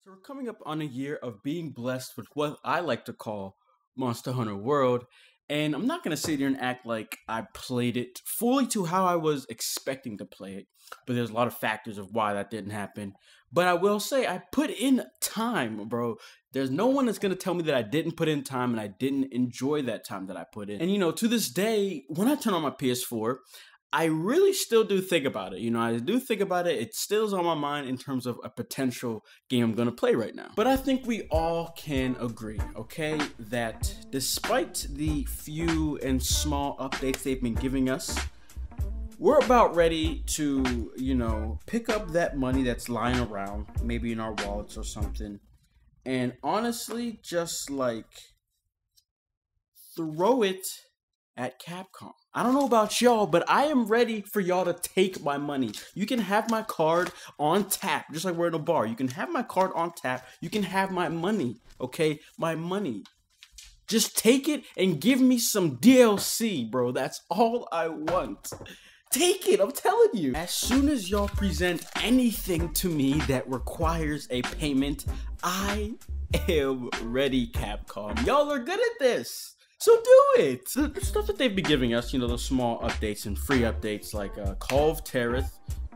So we're coming up on a year of being blessed with what I like to call Monster Hunter World. And I'm not going to sit here and act like I played it fully to how I was expecting to play it. But there's a lot of factors of why that didn't happen. But I will say I put in time, bro. There's no one that's going to tell me that I didn't put in time and I didn't enjoy that time that I put in. And you know, to this day, when I turn on my PS4, I really still do think about it. You know, I do think about it. It still is on my mind in terms of a potential game I'm going to play right now. But I think we all can agree, okay, that despite the few and small updates they've been giving us, we're about ready to, you know, pick up that money that's lying around, maybe in our wallets or something, and honestly, just like throw it at Capcom. I don't know about y'all, but I am ready for y'all to take my money. You can have my card on tap, just like we're in a bar. You can have my card on tap. You can have my money, okay? My money. Just take it and give me some DLC, bro. That's all I want. Take it, I'm telling you. As soon as y'all present anything to me that requires a payment, I am ready, Capcom. Y'all are good at this. So do it! The stuff that they've been giving us, you know, those small updates and free updates like Call of Taroth,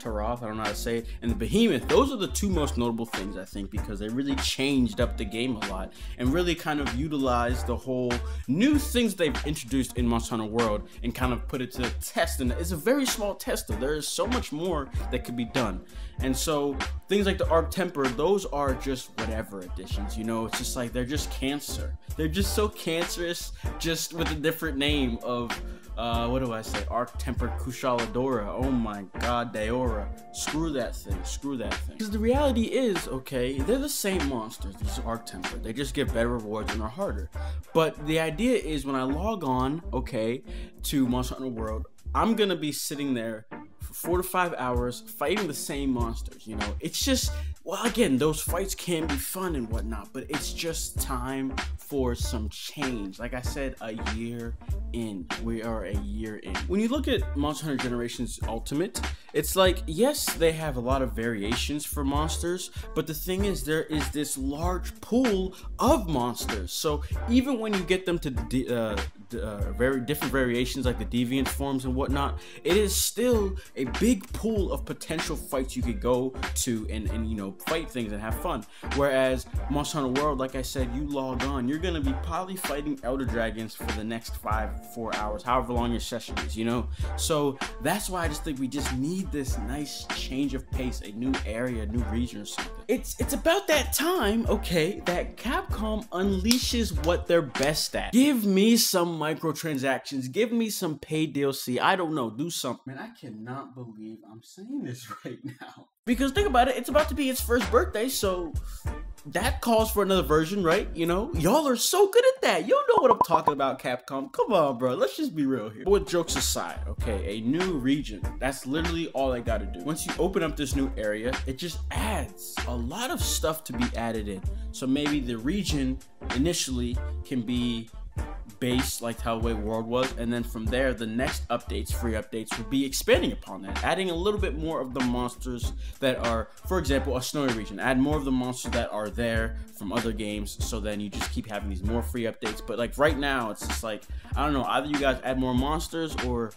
I don't know how to say it, and the Behemoth, those are the two most notable things, I think, because they really changed up the game a lot and really kind of utilized the whole new things they've introduced in Monster Hunter World and kind of put it to the test. And it's a very small test, though. There is so much more that could be done. And so things like the Arc Temper, those are just whatever additions, you know. It's just like they're just cancer. They're just so cancerous, just with a different name of what do I say? Arc Tempered Kushaladora. Oh my god, Daora. Screw that thing. Screw that thing. Because the reality is, okay, they're the same monsters, these Arc Tempered. They just give better rewards and are harder. But the idea is when I log on, okay, to Monster Hunter World, I'm gonna be sitting there for 4 to 5 hours fighting the same monsters, you know. It's just, well, again, those fights can be fun and whatnot, but it's just time for some change. Like I said, a year in. We are a year in. When you look at Monster Hunter Generations Ultimate, it's like, yes, they have a lot of variations for monsters, but the thing is, there is this large pool of monsters. So even when you get them to very different variations like the deviant forms and whatnot, it is still a big pool of potential fights you could go to and you know, fight things and have fun. Whereas Monster Hunter World, like I said, you log on, you're gonna be probably fighting elder dragons for the next 4 hours, however long your session is, you know. So that's why I just think we just need this nice change of pace, a new area, a new region or something. It's about that time, okay, that Capcom unleashes what they're best at. Give me some microtransactions, give me some paid DLC, I don't know, do something. Man, I cannot believe I'm saying this right now. Because think about it, it's about to be its first birthday, so that calls for another version, right? You know, y'all are so good at that. You know what I'm talking about, Capcom. Come on, bro. Let's just be real here. But with jokes aside, okay, a new region. That's literally all I gotta do. Once you open up this new area, it just adds a lot of stuff to be added in. So maybe the region initially can be base like how Way World was, and then from there the next updates, free updates, would be expanding upon that, adding a little bit more of the monsters that are, for example, a snowy region. Add more of the monsters that are there from other games, so then you just keep having these more free updates. But like right now, it's just like, I don't know, either you guys add more monsters or,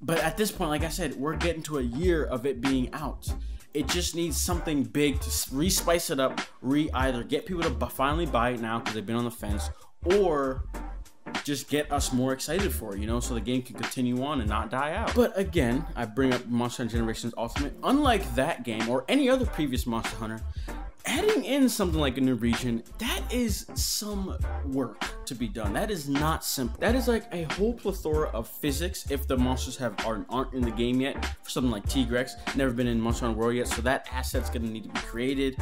but at this point, like I said, we're getting to a year of it being out. It just needs something big to re-spice it up, either get people to finally buy it now because they've been on the fence, or just get us more excited for it, you know, so the game can continue on and not die out. But again, I bring up Monster Hunter Generations Ultimate. Unlike that game or any other previous Monster Hunter, adding in something like a new region, that is some work to be done. That is not simple. That is like a whole plethora of physics if the monsters aren't in the game yet. For something like Tigrex, never been in Monster Hunter World yet, so that asset's gonna need to be created,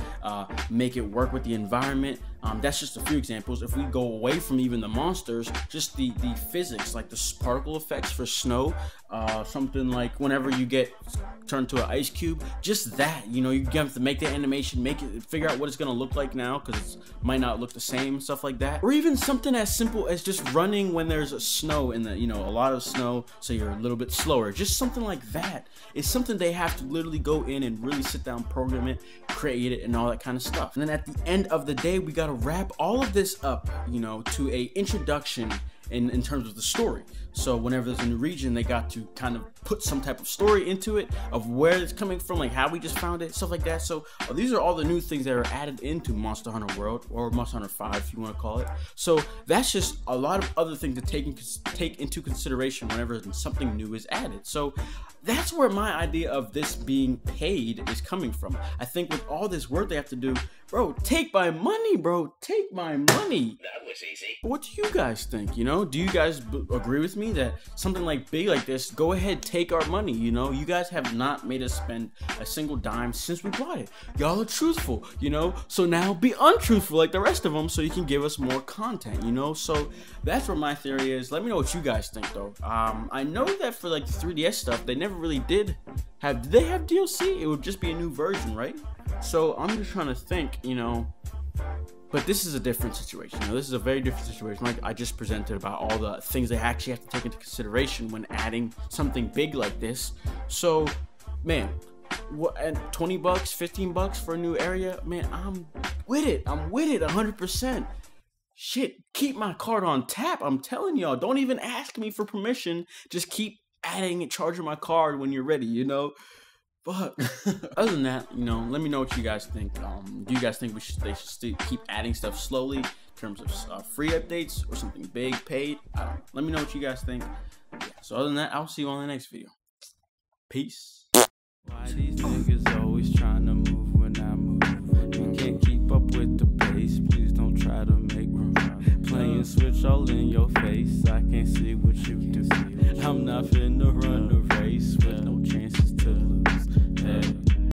make it work with the environment. That's just a few examples. If we go away from even the monsters, just the physics, like the sparkle effects for snow, something like whenever you get turned to an ice cube, just that, you know, you have to make the animation, figure out what it's gonna look like now, because it might not look the same, stuff like that. Or even something as simple as just running when there's a snow in the, you know, a lot of snow, so you're a little bit slower. Just something like that is something they have to literally go in and really sit down, program it, create it, and all that kind of stuff. And then at the end of the day, we gotta wrap all of this up, you know, to a introduction in terms of the story. So whenever there's a new region, they got to kind of put some type of story into it, of where it's coming from, like how we just found it, stuff like that. So these are all the new things that are added into Monster Hunter World, or Monster Hunter 5 if you want to call it. So that's just a lot of other things to take into consideration whenever something new is added. So that's where my idea of this being paid is coming from. I think with all this work they have to do, bro, take my money, bro, take my money. That was easy. What do you guys think? You know, do you guys agree with me that something like big like this, go ahead, take our money? You know, you guys have not made us spend a single dime since we bought it. Y'all are truthful, you know, so now be untruthful like the rest of them, so you can give us more content, you know. So that's what my theory is. Let me know what you guys think though. I know that for like the 3DS stuff, they never really did they have DLC? It would just be a new version, right? So I'm just trying to think, you know, but this is a different situation. You know, this is a very different situation. Like I just presented about all the things they actually have to take into consideration when adding something big like this. So, man, what, and 20 bucks, 15 bucks for a new area, man, I'm with it. I'm with it 100%. Shit, keep my card on tap. I'm telling y'all, don't even ask me for permission. Just keep adding and charging my card when you're ready, you know. But other than that, you know, let me know what you guys think. Do you guys think they should keep adding stuff slowly in terms of free updates or something big paid? I don't know. Let me know what you guys think. Yeah, so other than that, I'll see you on the next video. Peace. Why these niggas always trying to move when I move? You can't keep up with the pace. Please don't try to make room. Playing switch all in your face. I can't see what you can see. I'm not finna run